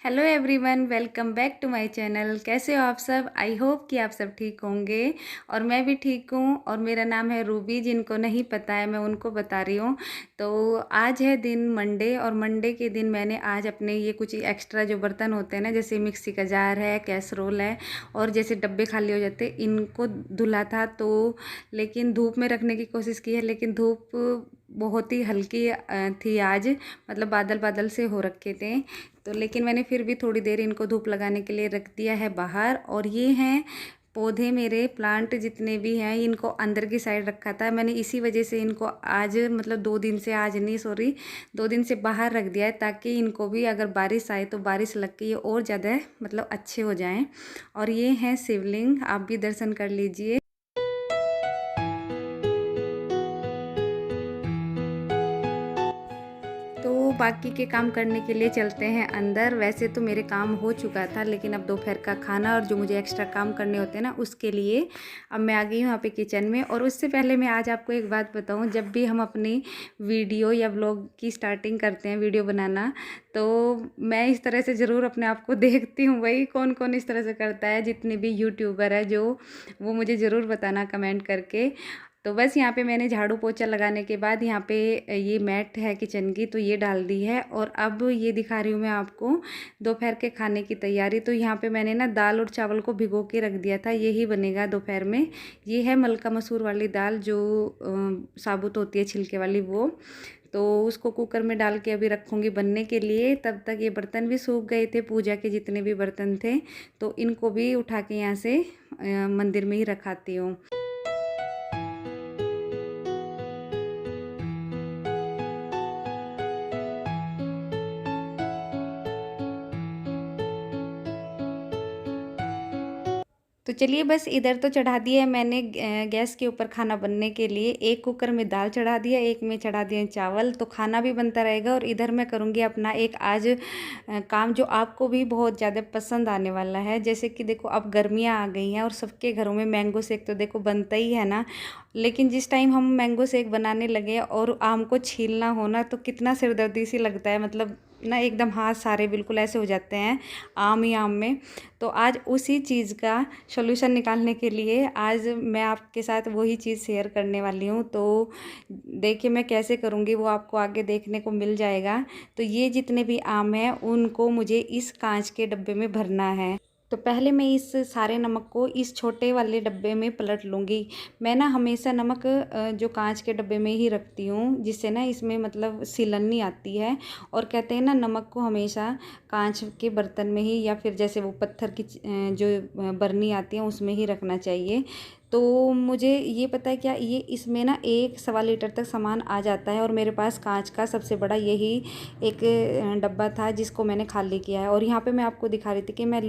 Hello everyone, welcome back to my channel. कैसे हो आप सब? आई होप कि आप सब ठीक होंगे और मैं भी ठीक हूँ। और मेरा नाम है रूबी। जिनको नहीं पता है मैं उनको बता रही हूँ। तो आज है दिन मंडे और मंडे के दिन मैंने आज अपने ये कुछ एक्स्ट्रा जो बर्तन होते हैं ना, जैसे मिक्सी का जार है, कैसरोल है और जैसे डब्बे खाली हो जाते, इनको धुला था। तो लेकिन धूप में रखने की कोशिश की है, लेकिन धूप बहुत ही हल्की थी आज, मतलब बादल बादल से हो रखे थे। तो लेकिन मैंने फिर भी थोड़ी देर इनको धूप लगाने के लिए रख दिया है बाहर। और ये हैं पौधे, मेरे प्लांट जितने भी हैं इनको अंदर की साइड रखा था मैंने, इसी वजह से इनको आज मतलब 2 दिन से, आज नहीं सॉरी 2 दिन से बाहर रख दिया है, ताकि इनको भी अगर बारिश आए तो बारिश लग के ये और ज़्यादा मतलब अच्छे हो जाएं। और ये हैं शिवलिंग, आप भी दर्शन कर लीजिए। तो बाकी के काम करने के लिए चलते हैं अंदर। वैसे तो मेरे काम हो चुका था, लेकिन अब दोपहर का खाना और जो मुझे एक्स्ट्रा काम करने होते हैं ना, उसके लिए अब मैं आ गई हूँ यहाँ पे किचन में। और उससे पहले मैं आज आपको एक बात बताऊँ, जब भी हम अपनी वीडियो या व्लॉग की स्टार्टिंग करते हैं, वीडियो बनाना, तो मैं इस तरह से ज़रूर अपने आप को देखती हूँ। भाई कौन कौन इस तरह से करता है, जितने भी यूट्यूबर है जो, वो मुझे ज़रूर बताना कमेंट करके। तो बस यहाँ पे मैंने झाड़ू पोछा लगाने के बाद यहाँ पे ये मैट है किचन की, तो ये डाल दी है। और अब ये दिखा रही हूँ मैं आपको दोपहर के खाने की तैयारी। तो यहाँ पे मैंने ना दाल और चावल को भिगो के रख दिया था, यही बनेगा दोपहर में। ये है मलका मसूर वाली दाल, जो साबुत होती है छिलके वाली, वो। तो उसको कुकर में डाल के अभी रखूँगी बनने के लिए। तब तक ये बर्तन भी सूख गए थे, पूजा के जितने भी बर्तन थे, तो इनको भी उठा के यहाँ से मंदिर में ही रखाती हूँ। तो चलिए, बस इधर तो चढ़ा दिया है मैंने गैस के ऊपर खाना बनने के लिए। एक कुकर में दाल चढ़ा दिया, एक में चढ़ा दिए चावल, तो खाना भी बनता रहेगा। और इधर मैं करूँगी अपना एक आज काम जो आपको भी बहुत ज़्यादा पसंद आने वाला है। जैसे कि देखो, अब गर्मियाँ आ गई हैं और सबके घरों में मैंगो शेक तो देखो बनता ही है ना। लेकिन जिस टाइम हम मैंगो शेक बनाने लगे और आम को छीलना होना, तो कितना सिरदर्दी सी लगता है, मतलब ना एकदम हाथ सारे बिल्कुल ऐसे हो जाते हैं आम ही आम में। तो आज उसी चीज़ का सॉल्यूशन निकालने के लिए आज मैं आपके साथ वही चीज़ शेयर करने वाली हूँ। तो देखिए मैं कैसे करूँगी, वो आपको आगे देखने को मिल जाएगा। तो ये जितने भी आम हैं उनको मुझे इस कांच के डब्बे में भरना है। तो पहले मैं इस सारे नमक को इस छोटे वाले डब्बे में पलट लूँगी। मैं ना हमेशा नमक जो कांच के डब्बे में ही रखती हूँ, जिससे ना इसमें मतलब सिलन नहीं आती है। और कहते हैं ना, नमक को हमेशा कांच के बर्तन में ही, या फिर जैसे वो पत्थर की जो बरनी आती है उसमें ही रखना चाहिए। तो मुझे ये पता है क्या, ये इसमें ना 1 सवा लीटर तक सामान आ जाता है। और मेरे पास कांच का सबसे बड़ा यही एक डब्बा था, जिसको मैंने खाली किया है। और यहाँ पे मैं आपको दिखा रही थी कि मैं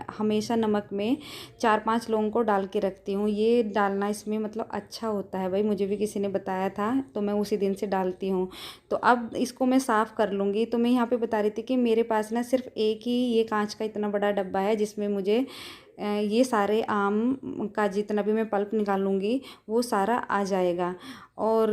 हमेशा नमक में 4-5 लौंग को डाल के रखती हूँ। ये डालना इसमें मतलब अच्छा होता है भाई, मुझे भी किसी ने बताया था, तो मैं उसी दिन से डालती हूँ। तो अब इसको मैं साफ़ कर लूँगी। तो मैं यहाँ पे बता रही थी कि मेरे पास ना सिर्फ एक ही ये कांच का इतना बड़ा डब्बा है, जिसमें मुझे ये सारे आम का जितना भी मैं पल्प निकालूंगी वो सारा आ जाएगा। और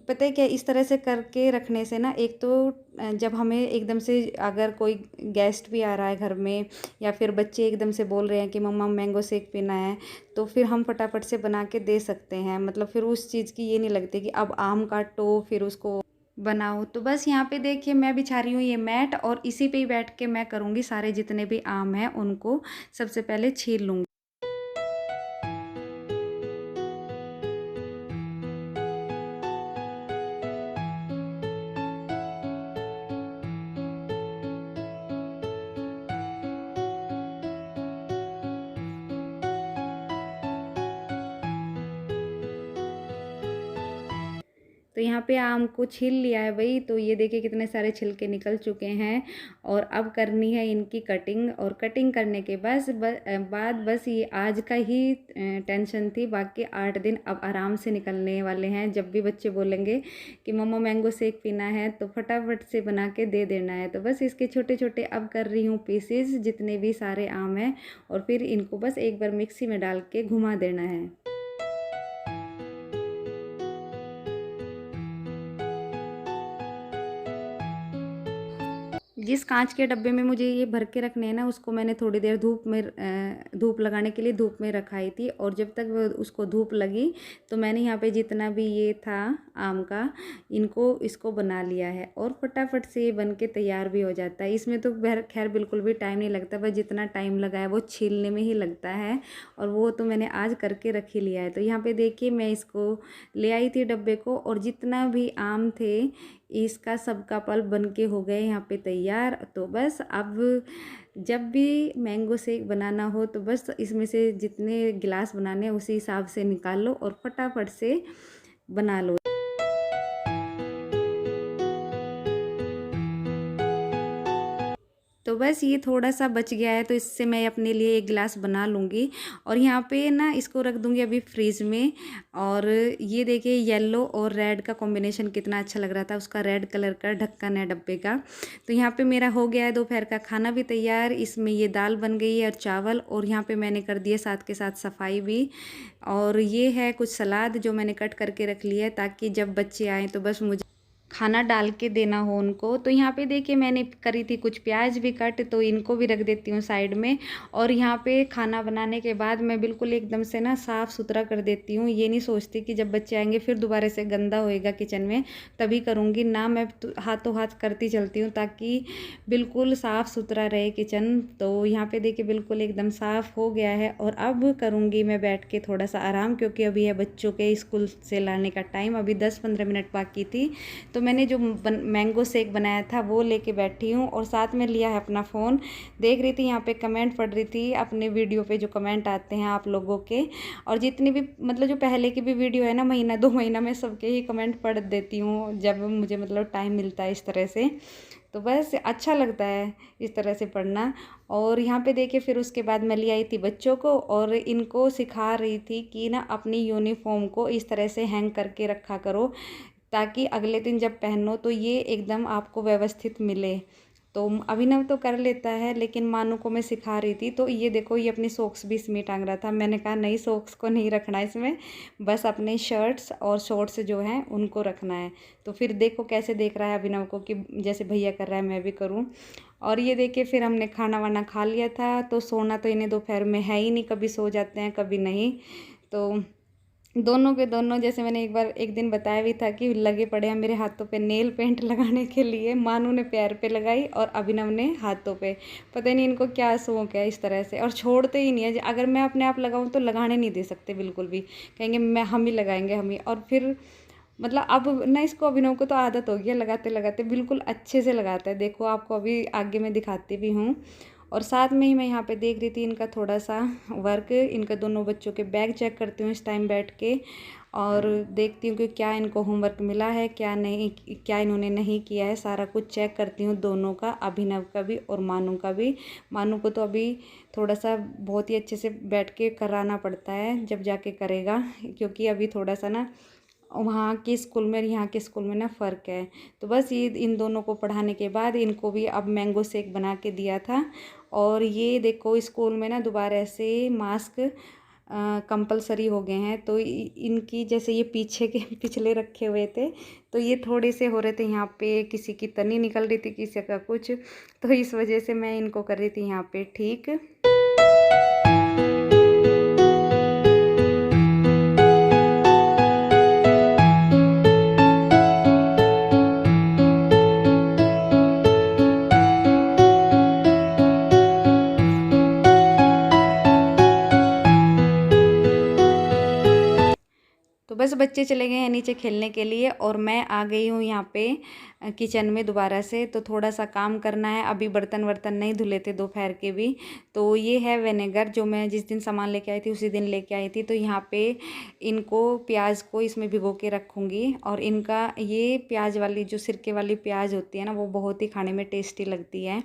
पता है क्या, इस तरह से करके रखने से ना, एक तो जब हमें एकदम से अगर कोई गेस्ट भी आ रहा है घर में, या फिर बच्चे एकदम से बोल रहे हैं कि मम्मा मैंगो शेक पीना है, तो फिर हम फटाफट से बना के दे सकते हैं। मतलब फिर उस चीज़ की ये नहीं लगती कि अब आम काटो फिर उसको बनाओ। तो बस यहाँ पे देखिए मैं बिछा रही हूँ ये मैट, और इसी पे ही बैठ के मैं करूँगी सारे जितने भी आम हैं उनको सबसे पहले छील लूँगी। तो यहाँ पे आम को छील लिया है भाई। तो ये देखिए कितने सारे छिलके निकल चुके हैं। और अब करनी है इनकी कटिंग। और कटिंग करने के बाद बस ये आज का ही टेंशन थी। बाकी 8 दिन अब आराम से निकलने वाले हैं। जब भी बच्चे बोलेंगे कि मम्मा मैंगो शेक पीना है, तो फटाफट से बना के दे देना है। तो बस इसके छोटे छोटे अब कर रही हूँ पीसेस, जितने भी सारे आम हैं। और फिर इनको बस एक बार मिक्सी में डाल के घुमा देना है। जिस कांच के डब्बे में मुझे ये भर के रखने हैं ना, उसको मैंने थोड़ी देर धूप लगाने के लिए धूप में रखाई थी। और जब तक वो उसको धूप लगी तो मैंने यहाँ पे जितना भी ये था आम का, इसको बना लिया है और फटाफट से ये बन के तैयार भी हो जाता है। इसमें तो खैर बिल्कुल भी टाइम नहीं लगता, बस जितना टाइम लगा है वो छीलने में ही लगता है, और वो तो मैंने आज करके रख ही लिया है। तो यहाँ पे देखिए मैं इसको ले आई थी डब्बे को, और जितना भी आम थे इसका सबका पल्प बन के हो गए यहाँ पे तैयार। तो बस अब जब भी मैंगो शेक बनाना हो तो बस इसमें से जितने गिलास बनाने हैं उसी हिसाब से निकाल लो और फटाफट से बना लो। तो बस ये थोड़ा सा बच गया है तो इससे मैं अपने लिए एक गिलास बना लूँगी, और यहाँ पे ना इसको रख दूँगी अभी फ्रीज़ में। और ये देखिए येलो और रेड का कॉम्बिनेशन कितना अच्छा लग रहा था, उसका रेड कलर का ढक्कन है डब्बे का। तो यहाँ पे मेरा हो गया है दोपहर का खाना भी तैयार। इसमें ये दाल बन गई है और चावल, और यहाँ पे मैंने कर दिया साथ के साथ सफाई भी। और ये है कुछ सलाद जो मैंने कट करके रख लिया है ताकि जब बच्चे आएँ तो बस मुझे खाना डाल के देना हो उनको। तो यहाँ पे देखिए मैंने करी थी कुछ प्याज भी कट, तो इनको भी रख देती हूँ साइड में। और यहाँ पे खाना बनाने के बाद मैं बिल्कुल एकदम से ना साफ़ सुथरा कर देती हूँ। ये नहीं सोचती कि जब बच्चे आएंगे फिर दोबारा से गंदा होएगा किचन में तभी करूँगी ना, मैं हाथों हाथ करती चलती हूँ ताकि बिल्कुल साफ़ सुथरा रहे किचन। तो यहाँ पे देखिए बिल्कुल एकदम साफ़ हो गया है, और अब करूँगी मैं बैठ के थोड़ा सा आराम, क्योंकि अभी है बच्चों के स्कूल से लाने का टाइम, अभी 10-15 मिनट बाकी थी। तो मैंने जो मैंगो शेक बनाया था वो लेके बैठी हूँ, और साथ में लिया है अपना फ़ोन। देख रही थी यहाँ पे कमेंट पढ़ रही थी अपने वीडियो पे जो कमेंट आते हैं आप लोगों के, और जितनी भी मतलब जो पहले की भी वीडियो है ना, महीना 2 महीना में सबके ही कमेंट पढ़ देती हूँ जब मुझे मतलब टाइम मिलता है इस तरह से। तो बस अच्छा लगता है इस तरह से पढ़ना। और यहाँ पे देखिए फिर उसके बाद मैं ले आई थी बच्चों को, और इनको सिखा रही थी कि ना अपनी यूनिफॉर्म को इस तरह से हैंग करके रखा करो ताकि अगले दिन जब पहनो तो ये एकदम आपको व्यवस्थित मिले। तो अभिनव तो कर लेता है, लेकिन मानू को मैं सिखा रही थी। तो ये देखो ये अपनी सॉक्स भी इसमें टांग रहा था। मैंने कहा नहीं, सॉक्स को नहीं रखना है इसमें, बस अपने शर्ट्स और शॉर्ट्स जो हैं उनको रखना है। तो फिर देखो कैसे देख रहा है अभिनव को कि जैसे भैया कर रहा है मैं भी करूँ। और ये देखिए फिर हमने खाना वाना खा लिया था। तो सोना तो इन्हें दोपहर में है ही नहीं, कभी सो जाते हैं कभी नहीं। तो दोनों के दोनों, जैसे मैंने एक दिन बताया भी था कि लगे पड़े हैं मेरे हाथों पे नेल पेंट लगाने के लिए। मानू ने पैर पे लगाई और अभिनव ने हाथों पे। पता नहीं इनको क्या शौक है इस तरह से, और छोड़ते ही नहीं है। अगर मैं अपने आप लगाऊं तो लगाने नहीं दे सकते बिल्कुल भी, कहेंगे हम ही लगाएंगे हम ही। और फिर मतलब अब ना इसको अभिनव को तो आदत हो गई है लगाते लगाते, बिल्कुल अच्छे से लगाता है। देखो आपको अभी आगे मैं दिखाती भी हूँ। और साथ में ही मैं यहाँ पे देख रही थी इनका थोड़ा सा वर्क, इनका दोनों बच्चों के बैग चेक करती हूँ इस टाइम बैठ के, और देखती हूँ कि क्या इनको होमवर्क मिला है क्या नहीं, क्या इन्होंने नहीं किया है, सारा कुछ चेक करती हूँ दोनों का, अभिनव का भी और मानू का भी। मानू को तो अभी थोड़ा सा बहुत ही अच्छे से बैठ के कराना पड़ता है जब जाके करेगा, क्योंकि अभी थोड़ा सा ना वहाँ के स्कूल में यहाँ के स्कूल में ना फ़र्क है। तो बस ये इन दोनों को पढ़ाने के बाद इनको भी अब मैंगो शेक बना के दिया था। और ये देखो स्कूल में ना दोबारा से मास्क कंपलसरी हो गए हैं। तो इनकी जैसे ये पीछे के पिछले रखे हुए थे तो ये थोड़े से हो रहे थे, यहाँ पे किसी की तनी निकल रही थी किसी का कुछ, तो इस वजह से मैं इनको कर रही थी यहाँ पे ठीक। तो बस बच्चे चले गए हैं नीचे खेलने के लिए, और मैं आ गई हूँ यहाँ पे किचन में दोबारा से। तो थोड़ा सा काम करना है, अभी बर्तन वर्तन नहीं धुले थे दोपहर के भी। तो ये है विनेगर जो मैं जिस दिन सामान लेके आई थी उसी दिन लेके आई थी। तो यहाँ पे इनको प्याज को इसमें भिगो के रखूँगी, और इनका ये प्याज वाली जो सिरके वाली प्याज होती है ना वो बहुत ही खाने में टेस्टी लगती है,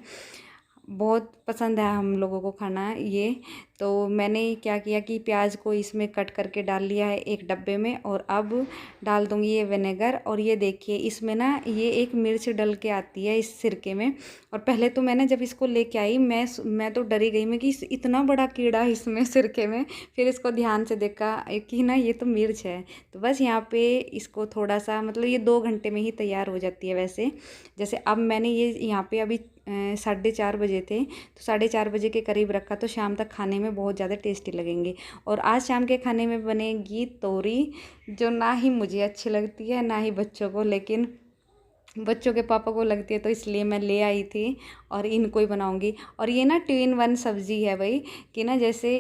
बहुत पसंद है हम लोगों को खाना ये। तो मैंने क्या किया कि प्याज को इसमें कट करके डाल लिया है एक डब्बे में, और अब डाल दूँगी ये विनेगर। और ये देखिए इसमें ना ये एक मिर्च डल के आती है इस सिरके में। और पहले तो मैंने जब इसको लेके आई मैं तो डरी गई मैं कि इतना बड़ा कीड़ा इसमें सिरके में। फिर इसको ध्यान से देखा कि ना ये तो मिर्च है। तो बस यहाँ पे इसको थोड़ा सा मतलब ये 2 घंटे में ही तैयार हो जाती है वैसे। जैसे अब मैंने ये यहाँ पे अभी 4:30 बजे थे, तो 4:30 बजे के करीब रखा तो शाम तक खाने में बहुत ज़्यादा टेस्टी लगेंगे। और आज शाम के खाने में बनेगी तोरी, जो ना ही मुझे अच्छी लगती है ना ही बच्चों को, लेकिन बच्चों के पापा को लगती है तो इसलिए मैं ले आई थी और इनको ही बनाऊंगी। और ये ना 2 in 1 सब्ज़ी है भाई, कि ना जैसे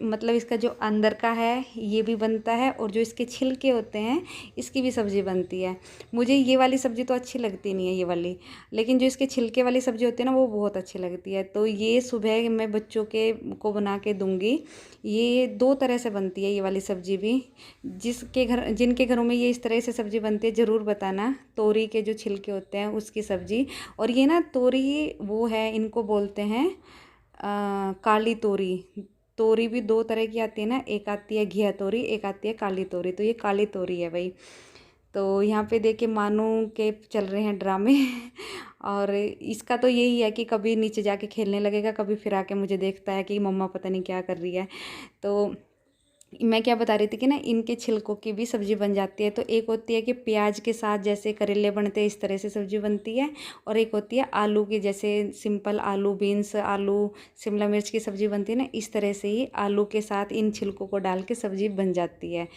मतलब इसका जो अंदर का है ये भी बनता है और जो इसके छिलके होते हैं इसकी भी सब्ज़ी बनती है। मुझे ये वाली सब्ज़ी तो अच्छी लगती नहीं है ये वाली, लेकिन जो इसके छिलके वाली सब्ज़ी होती है ना वो बहुत अच्छी लगती है। तो ये सुबह मैं बच्चों के को बना के दूँगी। ये 2 तरह से बनती है ये वाली सब्ज़ी भी। जिनके घरों में ये इस तरह से सब्ज़ी बनती है ज़रूर बताना। तोरी के जो छिलके होते हैं उसकी सब्ज़ी। और ये ना तोरी वो है, इनको बोलते हैं काली तोरी। तोरी भी 2 तरह की आती है ना, एक आती है घिया तोरी, एक आती है काली तोरी। तो ये काली तोरी है भाई। तो यहाँ पे देखिए मानू के चल रहे हैं ड्रामे और इसका तो यही है कि कभी नीचे जाके खेलने लगेगा, कभी फिर आके मुझे देखता है कि मम्मा पता नहीं क्या कर रही है। तो मैं क्या बता रही थी कि ना इनके छिलकों की भी सब्ज़ी बन जाती है। तो एक होती है कि प्याज के साथ जैसे करेले बनते हैं इस तरह से सब्ज़ी बनती है, और एक होती है आलू की, जैसे सिंपल आलू बीन्स, आलू शिमला मिर्च की सब्ज़ी बनती है ना, इस तरह से ही आलू के साथ इन छिलकों को डाल के सब्ज़ी बन जाती है।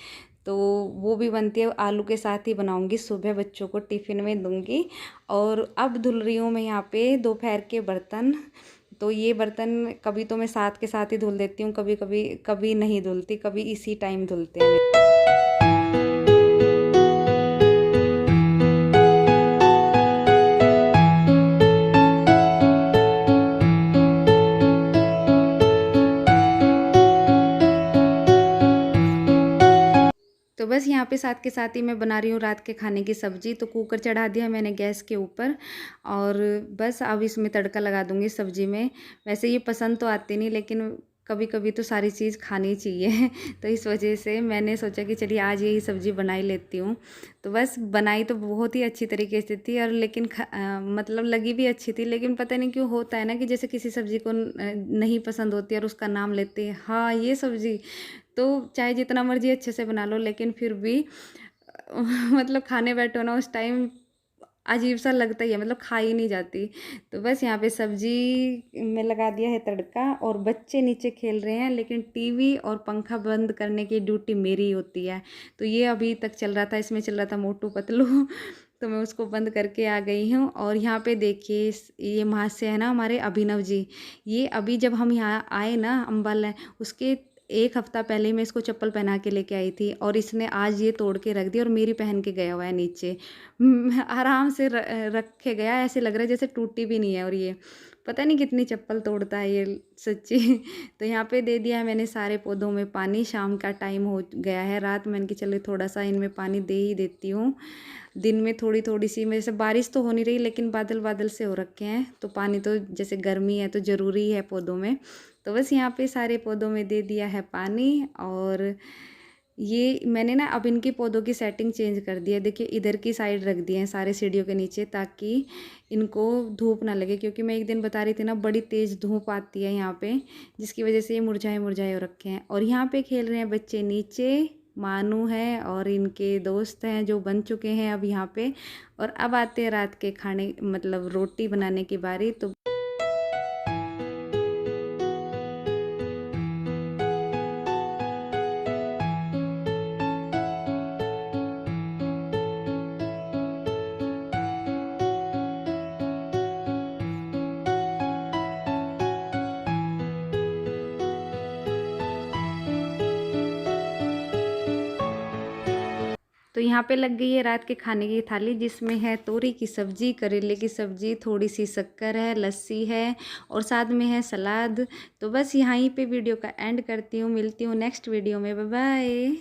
तो वो भी बनती है, आलू के साथ ही बनाऊंगी, सुबह बच्चों को टिफ़िन में दूंगी। और अब धुल रही हूँ मैं यहाँ पे दोपहर के बर्तन। तो ये बर्तन कभी तो मैं साथ के साथ ही धुल देती हूँ, कभी कभी कभी नहीं धुलती, कभी इसी टाइम धुलते हैं। तो बस यहाँ पे साथ के साथ ही मैं बना रही हूँ रात के खाने की सब्ज़ी। तो कुकर चढ़ा दिया मैंने गैस के ऊपर और बस अब इसमें तड़का लगा दूँगी सब्ज़ी में। वैसे ये पसंद तो आती नहीं, लेकिन कभी कभी तो सारी चीज़ खानी चाहिए तो इस वजह से मैंने सोचा कि चलिए आज यही सब्ज़ी बना ही लेती हूँ। तो बस बनाई तो बहुत ही अच्छी तरीके से थी, और लेकिन मतलब लगी भी अच्छी थी, लेकिन पता नहीं क्यों होता है ना कि जैसे किसी सब्ज़ी को नहीं पसंद होती और उसका नाम लेते हैं, हाँ ये सब्ज़ी, तो चाहे जितना मर्जी अच्छे से बना लो लेकिन फिर भी मतलब खाने बैठो ना उस टाइम अजीब सा लगता ही है, मतलब खाई नहीं जाती। तो बस यहाँ पे सब्जी में लगा दिया है तड़का, और बच्चे नीचे खेल रहे हैं, लेकिन टीवी और पंखा बंद करने की ड्यूटी मेरी होती है। तो ये अभी तक चल रहा था, इसमें चल रहा था मोटू पतलू तो मैं उसको बंद करके आ गई हूँ। और यहाँ पे देखिए ये महाशय है ना हमारे अभिनव जी, ये अभी जब हम यहाँ आए ना अम्बाला, उसके 1 हफ्ता पहले ही मैं इसको चप्पल पहना के लेके आई थी, और इसने आज ये तोड़ के रख दी और मेरी पहन के गया हुआ है नीचे। आराम से रख के गया, ऐसे लग रहा है जैसे टूटी भी नहीं है। और ये पता नहीं कितनी चप्पल तोड़ता है ये सच्ची तो यहाँ पे दे दिया है मैंने सारे पौधों में पानी। शाम का टाइम हो गया है, रात मैंने कि चलो थोड़ा सा इनमें पानी दे ही देती हूँ। दिन में थोड़ी थोड़ी सी, मेरे से बारिश तो हो नहीं रही लेकिन बादल बादल से हो रखे हैं, तो पानी तो जैसे गर्मी है तो ज़रूरी है पौधों में। तो बस यहाँ पे सारे पौधों में दे दिया है पानी। और ये मैंने ना अब इनकी पौधों की सेटिंग चेंज कर दी है। देखिए इधर की साइड रख दिए हैं सारे सीढ़ियों के नीचे, ताकि इनको धूप ना लगे, क्योंकि मैं एक दिन बता रही थी ना बड़ी तेज़ धूप आती है यहाँ पे, जिसकी वजह से ये मुरझाए मुरझाए हो रखे हैं। और यहाँ पे खेल रहे हैं बच्चे नीचे, मानू है और इनके दोस्त हैं जो बन चुके हैं अब यहाँ पे। और अब आते हैं रात के खाने, मतलब रोटी बनाने की बारी। तो यहाँ पे लग गई है रात के खाने की थाली, जिसमें है तोरी की सब्ज़ी, करेले की सब्ज़ी, थोड़ी सी शक्कर है, लस्सी है और साथ में है सलाद। तो बस यहीं पे वीडियो का एंड करती हूँ, मिलती हूँ नेक्स्ट वीडियो में, बाय बाय।